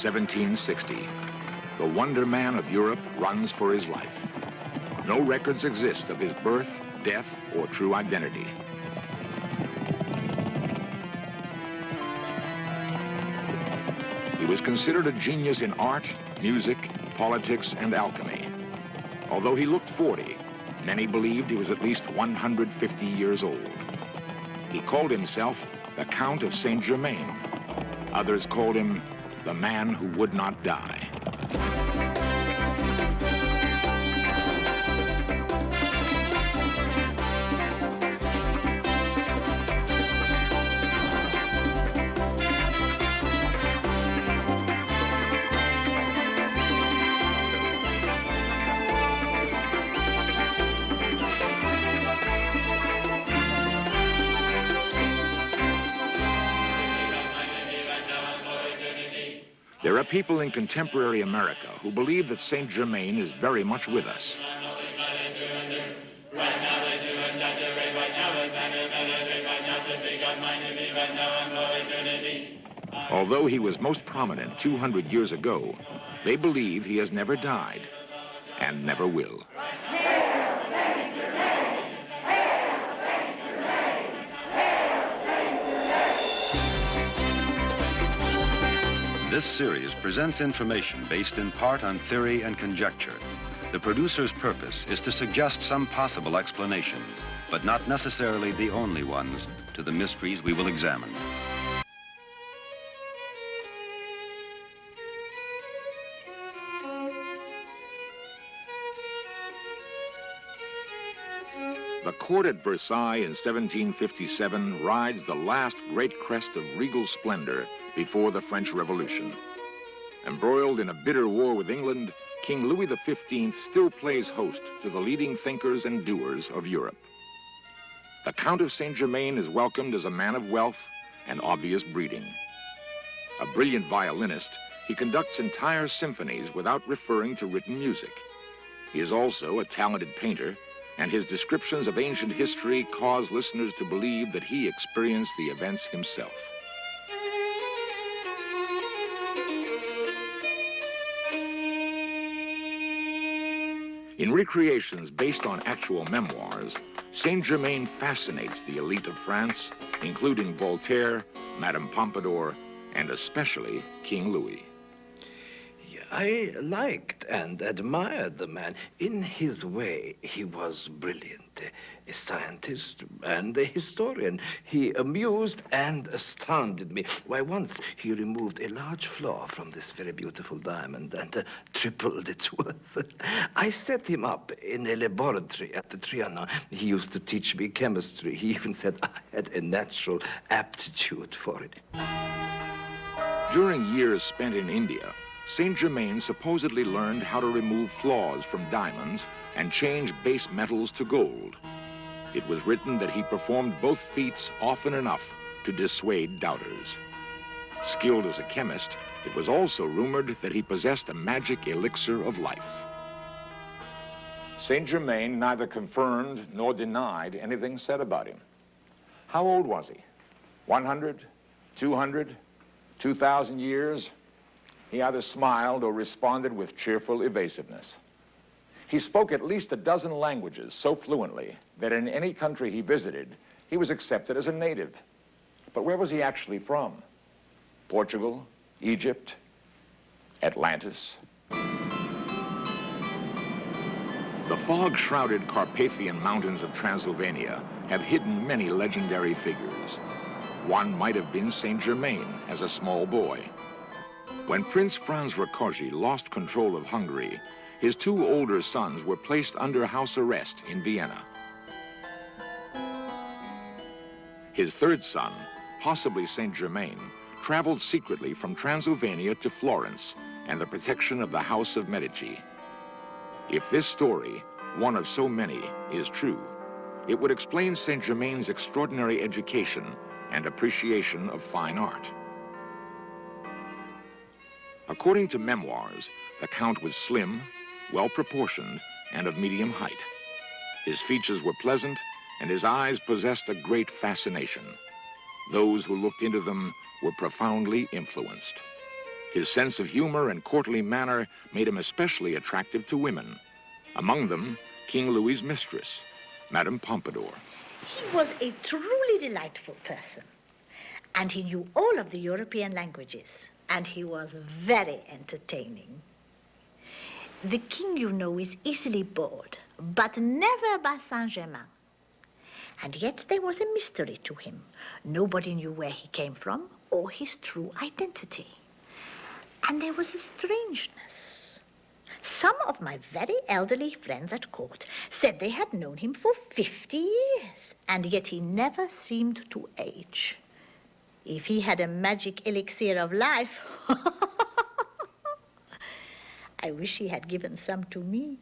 1760. The wonder man of Europe runs for his life. No records exist of his birth, death, or true identity. He was considered a genius in art, music, politics, and alchemy. Although he looked 40, many believed he was at least 150 years old. He called himself the Count of Saint Germain. Others called him the man who would not die. There are people in contemporary America who believe that Saint Germain is very much with us. Although he was most prominent 200 years ago, they believe he has never died and never will. This series presents information based in part on theory and conjecture. The producer's purpose is to suggest some possible explanations, but not necessarily the only ones, to the mysteries we will examine. The court at Versailles in 1757 rides the last great crest of regal splendor before the French Revolution. Embroiled in a bitter war with England, King Louis XV still plays host to the leading thinkers and doers of Europe. The Count of Saint Germain is welcomed as a man of wealth and obvious breeding. A brilliant violinist, he conducts entire symphonies without referring to written music. He is also a talented painter, and his descriptions of ancient history cause listeners to believe that he experienced the events himself. In recreations based on actual memoirs, Saint Germain fascinates the elite of France, including Voltaire, Madame Pompadour, and especially King Louis. I liked and admired the man. In his way, he was brilliant, a scientist and a historian. He amused and astounded me. Why, once he removed a large flaw from this very beautiful diamond and tripled its worth. I set him up in a laboratory at the Trianon. He used to teach me chemistry. He even said I had a natural aptitude for it. During years spent in India, Saint Germain supposedly learned how to remove flaws from diamonds and change base metals to gold. It was written that he performed both feats often enough to dissuade doubters. Skilled as a chemist, it was also rumored that he possessed a magic elixir of life. Saint Germain neither confirmed nor denied anything said about him. How old was he? 100? 200? 2,000 years? He either smiled or responded with cheerful evasiveness. He spoke at least a dozen languages so fluently that in any country he visited, he was accepted as a native. But where was he actually from? Portugal, Egypt, Atlantis? The fog-shrouded Carpathian mountains of Transylvania have hidden many legendary figures. One might have been Saint Germain as a small boy. When Prince Franz Rákóczi lost control of Hungary, his two older sons were placed under house arrest in Vienna. His third son, possibly Saint Germain, traveled secretly from Transylvania to Florence and the protection of the House of Medici. If this story, one of so many, is true, it would explain Saint Germain's extraordinary education and appreciation of fine art. According to memoirs, the Count was slim, well-proportioned, and of medium height. His features were pleasant, and his eyes possessed a great fascination. Those who looked into them were profoundly influenced. His sense of humor and courtly manner made him especially attractive to women. Among them, King Louis's mistress, Madame Pompadour. He was a truly delightful person, and he knew all of the European languages, and he was very entertaining. The king, you know, is easily bored, but never by Saint-Germain. And yet there was a mystery to him. Nobody knew where he came from or his true identity. And there was a strangeness. Some of my very elderly friends at court said they had known him for 50 years, and yet he never seemed to age. If he had a magic elixir of life, I wish he had given some to me.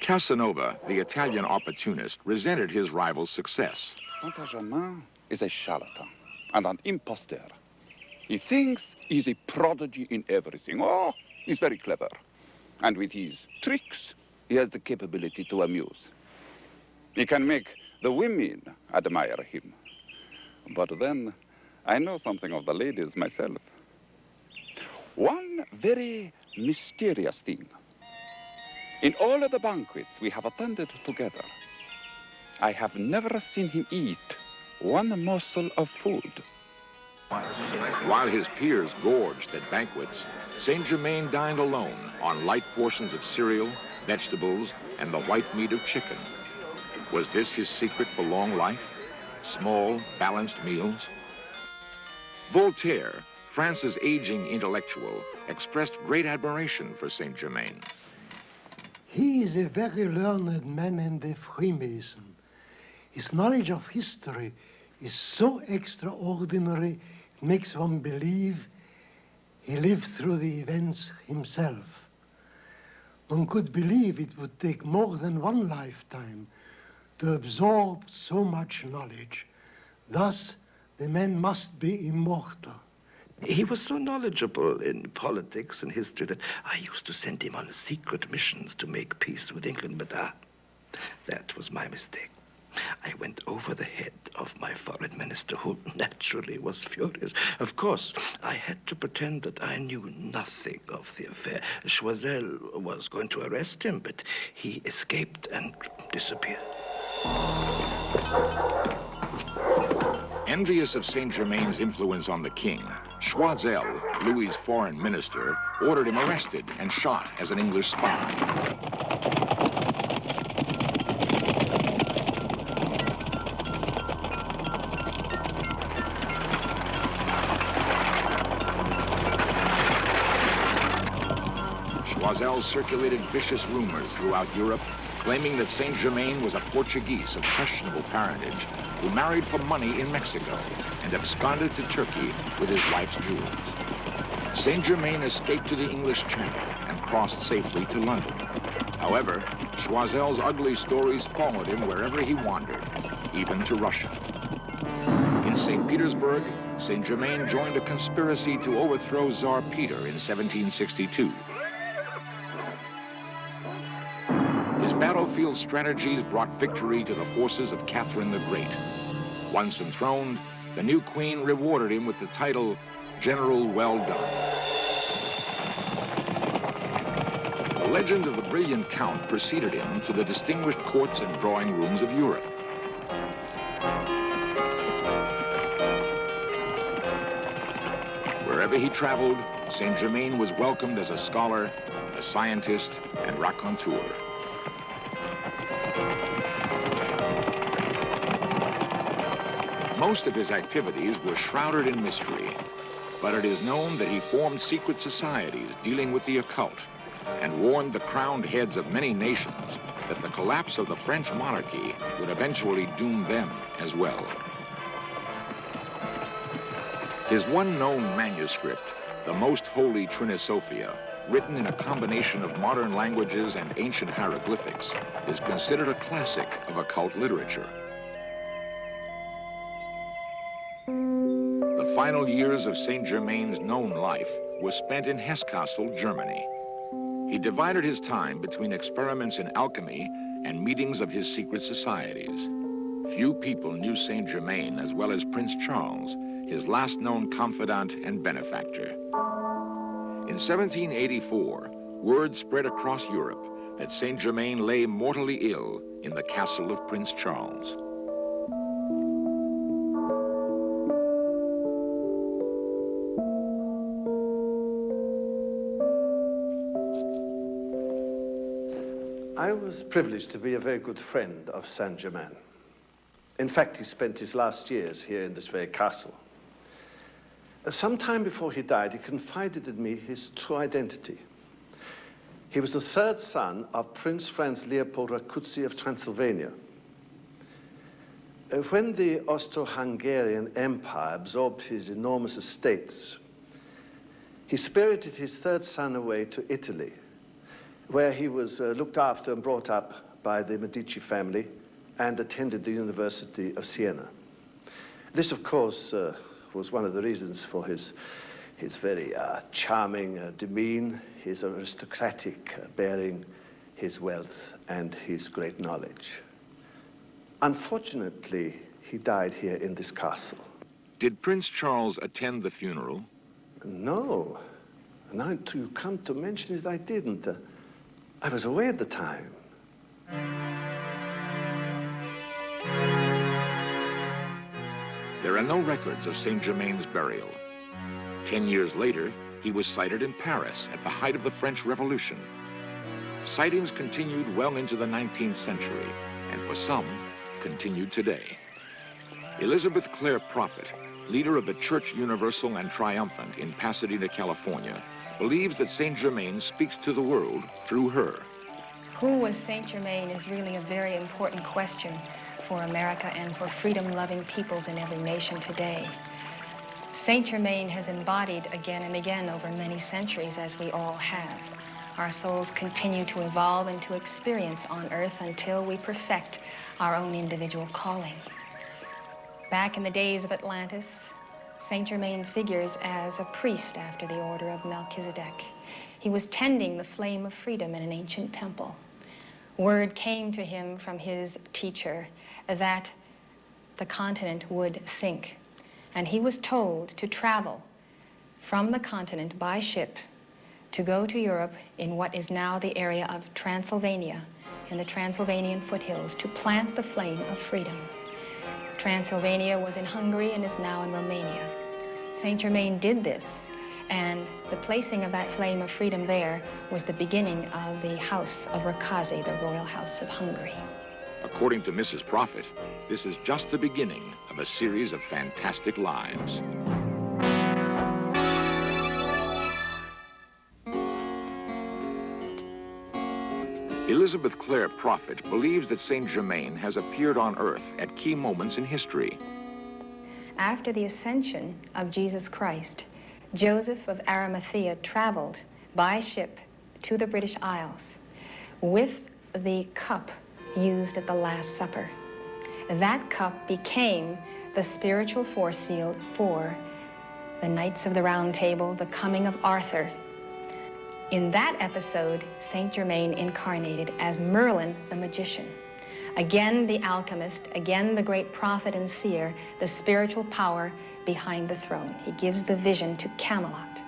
Casanova, the Italian opportunist, resented his rival's success. Saint-Germain is a charlatan and an impostor. He thinks he's a prodigy in everything. Oh, he's very clever. And with his tricks, he has the capability to amuse. He can make the women admire him. But then, I know something of the ladies myself. One very mysterious thing. In all of the banquets we have attended together, I have never seen him eat one morsel of food. While his peers gorged at banquets, Saint-Germain dined alone on light portions of cereal, vegetables, and the white meat of chicken. Was this his secret for long life? Small, balanced meals? Voltaire, France's aging intellectual, expressed great admiration for Saint-Germain. He is a very learned man and a Freemason. His knowledge of history is so extraordinary, it makes one believe he lived through the events himself. One could believe it would take more than one lifetime to absorb so much knowledge. Thus, the man must be immortal. He was so knowledgeable in politics and history that I used to send him on secret missions to make peace with England, but that was my mistake. I went over the head of my foreign minister, who naturally was furious. Of course, I had to pretend that I knew nothing of the affair. Choiseul was going to arrest him, but he escaped and disappeared. Envious of Saint-Germain's influence on the king, Choiseul, Louis's foreign minister, ordered him arrested and shot as an English spy. Choiseul circulated vicious rumors throughout Europe, claiming that Saint-Germain was a Portuguese of questionable parentage who married for money in Mexico and absconded to Turkey with his wife's jewels. Saint-Germain escaped to the English Channel and crossed safely to London. However, Choiseul's ugly stories followed him wherever he wandered, even to Russia. In St. Petersburg, Saint-Germain joined a conspiracy to overthrow Tsar Peter in 1762. Battlefield strategies brought victory to the forces of Catherine the Great. Once enthroned, the new queen rewarded him with the title General Well Done. The legend of the brilliant count preceded him to the distinguished courts and drawing rooms of Europe. Wherever he traveled, Saint-Germain was welcomed as a scholar, a scientist, and raconteur. Most of his activities were shrouded in mystery, but it is known that he formed secret societies dealing with the occult and warned the crowned heads of many nations that the collapse of the French monarchy would eventually doom them as well. His one known manuscript, the Most Holy Trinisophia, written in a combination of modern languages and ancient hieroglyphics, is considered a classic of occult literature. The final years of Saint-Germain's known life were spent in Hesse-Kassel, Germany. He divided his time between experiments in alchemy and meetings of his secret societies. Few people knew Saint-Germain as well as Prince Charles, his last known confidant and benefactor. In 1784, word spread across Europe that Saint Germain lay mortally ill in the castle of Prince Charles. I was privileged to be a very good friend of Saint Germain. In fact, he spent his last years here in this very castle. Some time before he died, he confided in me his true identity. He was the third son of Prince Franz Leopold Rákóczi of Transylvania. When the Austro-Hungarian Empire absorbed his enormous estates, he spirited his third son away to Italy, where he was looked after and brought up by the Medici family and attended the University of Siena. This, of course, was one of the reasons for his very charming demeanor, his aristocratic bearing, his wealth, and his great knowledge. Unfortunately, he died here in this castle. Did Prince Charles attend the funeral? No. Now you come to mention it, I didn't. I was away at the time. There are no records of Saint Germain's burial. 10 years later, he was sighted in Paris at the height of the French Revolution. Sightings continued well into the 19th century, and for some, continued today. Elizabeth Clare Prophet, leader of the Church Universal and Triumphant in Pasadena, California, believes that Saint Germain speaks to the world through her. Who was Saint Germain is really a very important question for America and for freedom-loving peoples in every nation today. Saint Germain has embodied again and again over many centuries, as we all have. Our souls continue to evolve and to experience on earth until we perfect our own individual calling. Back in the days of Atlantis, Saint Germain figures as a priest after the order of Melchizedek. He was tending the flame of freedom in an ancient temple. Word came to him from his teacher that the continent would sink, and he was told to travel from the continent by ship to go to Europe in what is now the area of Transylvania, in the Transylvanian foothills, to plant the flame of freedom. Transylvania was in Hungary and is now in Romania. Saint Germain did this, and the placing of that flame of freedom there was the beginning of the House of Rákóczi, the royal house of Hungary. According to Mrs. Prophet, this is just the beginning of a series of fantastic lives. Elizabeth Clare Prophet believes that Saint Germain has appeared on earth at key moments in history. After the ascension of Jesus Christ, Joseph of Arimathea traveled by ship to the British Isles with the cup used at the Last Supper. That cup became the spiritual force field for the Knights of the Round Table, the coming of Arthur. In that episode, Saint Germain incarnated as Merlin the magician. Again, the alchemist, again, the great prophet and seer, the spiritual power behind the throne. He gives the vision to Camelot.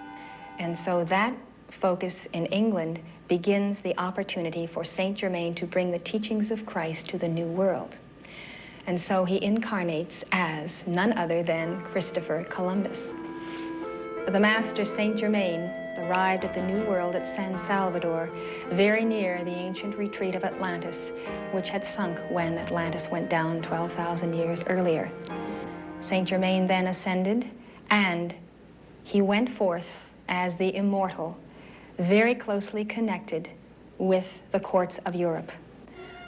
And so that focus in England begins the opportunity for Saint Germain to bring the teachings of Christ to the New World. And so he incarnates as none other than Christopher Columbus. The master Saint Germain arrived at the New World at San Salvador, very near the ancient retreat of Atlantis, which had sunk when Atlantis went down 12,000 years earlier. Saint Germain then ascended, and he went forth as the immortal, very closely connected with the courts of Europe.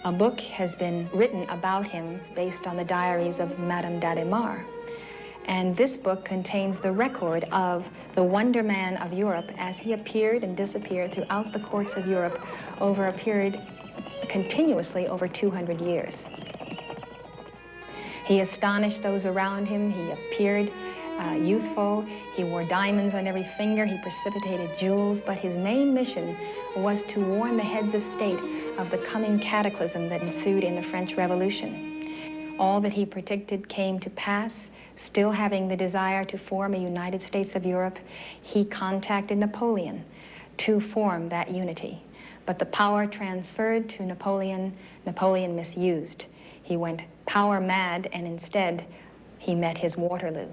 A book has been written about him based on the diaries of Madame d'Adhémar. And this book contains the record of the Wonder Man of Europe as he appeared and disappeared throughout the courts of Europe over a period continuously over 200 years. He astonished those around him. He appeared youthful. He wore diamonds on every finger. He precipitated jewels. But his main mission was to warn the heads of state of the coming cataclysm that ensued in the French Revolution. all that he predicted came to pass, still having the desire to form a United States of Europe, he contacted Napoleon to form that unity. But the power transferred to Napoleon, Napoleon misused. He went power mad, and instead, he met his Waterloo.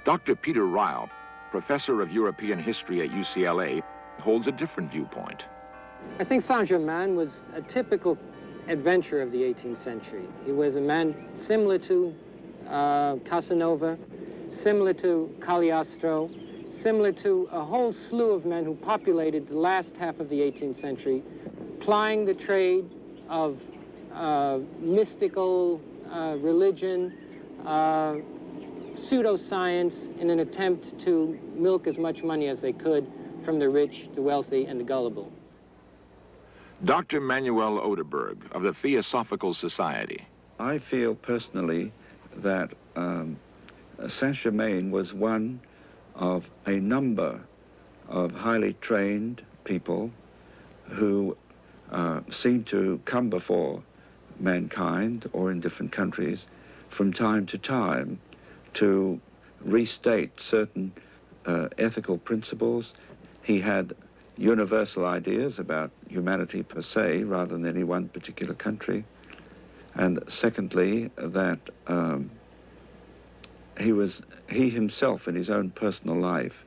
Dr. Peter Ryle, professor of European history at UCLA, holds a different viewpoint. I think Saint-Germain was a typical adventurer of the 18th century. He was a man similar to Casanova, similar to Cagliostro, similar to a whole slew of men who populated the last half of the 18th century, plying the trade of mystical religion, pseudoscience, in an attempt to milk as much money as they could from the rich, the wealthy, and the gullible. Dr. Manuel Odeberg of the Theosophical Society. I feel personally that Saint-Germain was one of a number of highly trained people who seemed to come before mankind, or in different countries, from time to time to restate certain ethical principles. He had universal ideas about humanity per se, rather than any one particular country. And secondly, that he himself in his own personal life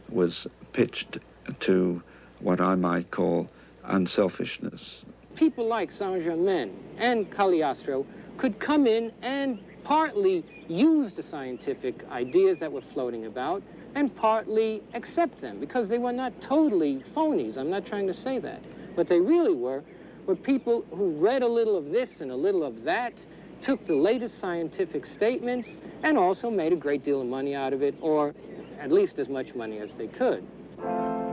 was pitched to what I might call unselfishness. People like Saint-Germain and Cagliostro could come in and partly use the scientific ideas that were floating about and partly accept them, because they were not totally phonies. I'm not trying to say that. What they really were people who read a little of this and a little of that, took the latest scientific statements, and also made a great deal of money out of it, or at least as much money as they could.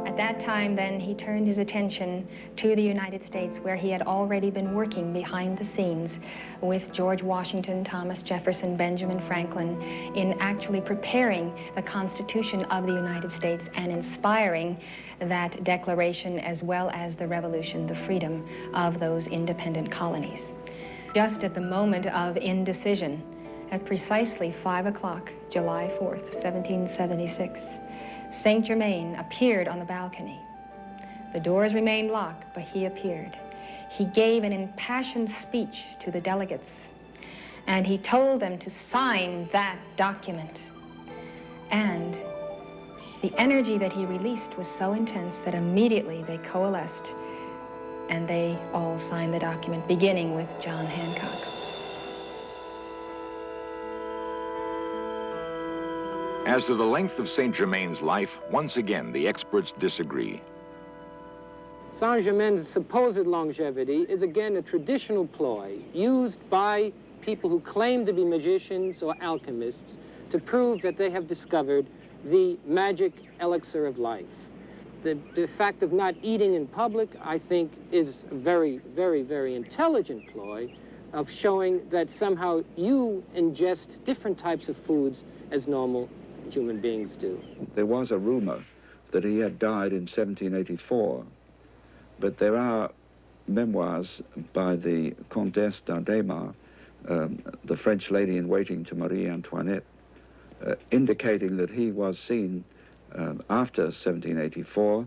At that time, then, he turned his attention to the United States, where he had already been working behind the scenes with George Washington, Thomas Jefferson, Benjamin Franklin, in actually preparing the Constitution of the United States and inspiring that declaration, as well as the revolution, the freedom of those independent colonies. Just at the moment of indecision, at precisely 5 o'clock, July 4th, 1776, Saint-Germain appeared on the balcony. The doors remained locked, but he appeared. He gave an impassioned speech to the delegates, and he told them to sign that document. And the energy that he released was so intense that immediately they coalesced, and they all signed the document, beginning with John Hancock. As to the length of Saint-Germain's life, once again, the experts disagree. Saint-Germain's supposed longevity is again a traditional ploy used by people who claim to be magicians or alchemists to prove that they have discovered the magic elixir of life. The fact of not eating in public, I think, is a very, very, very intelligent ploy of showing that somehow you ingest different types of foods as normal human beings do. There was a rumor that he had died in 1784, but there are memoirs by the Comtesse d'Ardema, the French lady-in-waiting to Marie Antoinette, indicating that he was seen after 1784,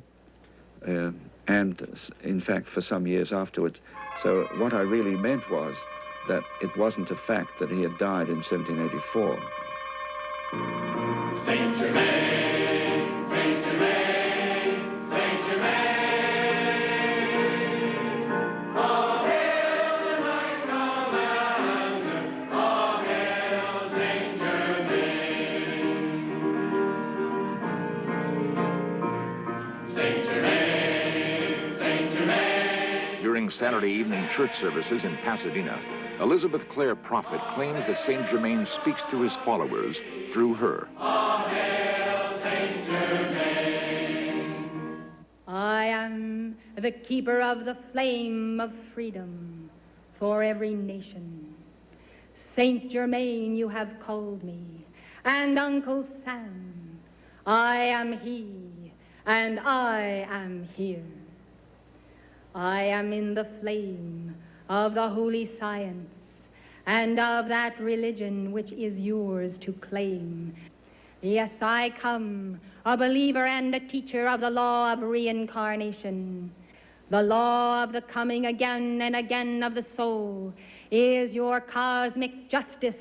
and in fact for some years afterwards. So what I really meant was that it wasn't a fact that he had died in 1784. Saint Germain, Saint Germain, Saint Germain. All hail the Knight Commander, all hail Saint Germain. Saint Germain, Saint Germain. During Saturday evening church services in Pasadena, Elizabeth Clare Prophet claims that Saint Germain speaks to his followers through her. All hail Saint Germain. I am the keeper of the flame of freedom for every nation. Saint Germain, you have called me, and Uncle Sam. I am he, and I am here. I am in the flame of the holy science, and of that religion which is yours to claim. Yes, I come, a believer and a teacher of the law of reincarnation. The law of the coming again and again of the soul is your cosmic justice.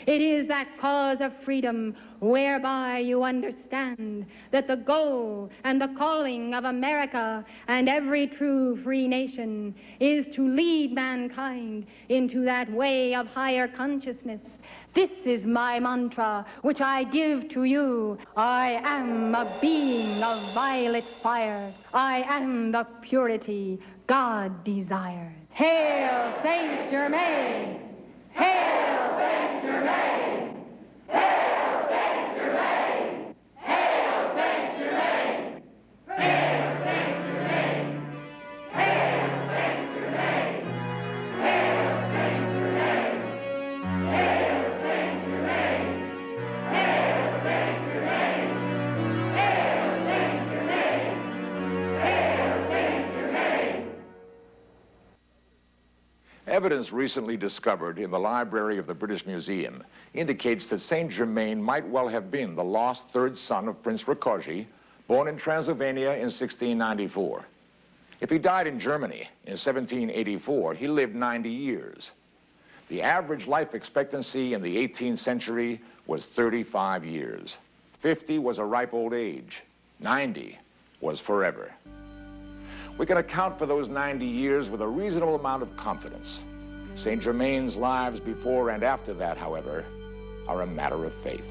It is that cause of freedom whereby you understand that the goal and the calling of America and every true free nation is to lead mankind into that way of higher consciousness. This is my mantra, which I give to you. I am a being of violet fire. I am the purity God desired. Hail Saint Germain! Hail Saint Germain! Hail Saint Germain! Hail Saint Germain! Hail Saint Germain! Hail Saint Germain! Hail Saint Germain! Hail Saint Germain! Hail Saint Germain! Hail Saint Germain! Hail Saint Germain! Evidence recently discovered in the library of the British Museum indicates that Saint Germain might well have been the lost third son of Prince Rakoczy, born in Transylvania in 1694. If he died in Germany in 1784, he lived 90 years. The average life expectancy in the 18th century was 35 years. 50 was a ripe old age. 90 was forever. We can account for those 90 years with a reasonable amount of confidence. Saint Germain's lives before and after that, however, are a matter of faith.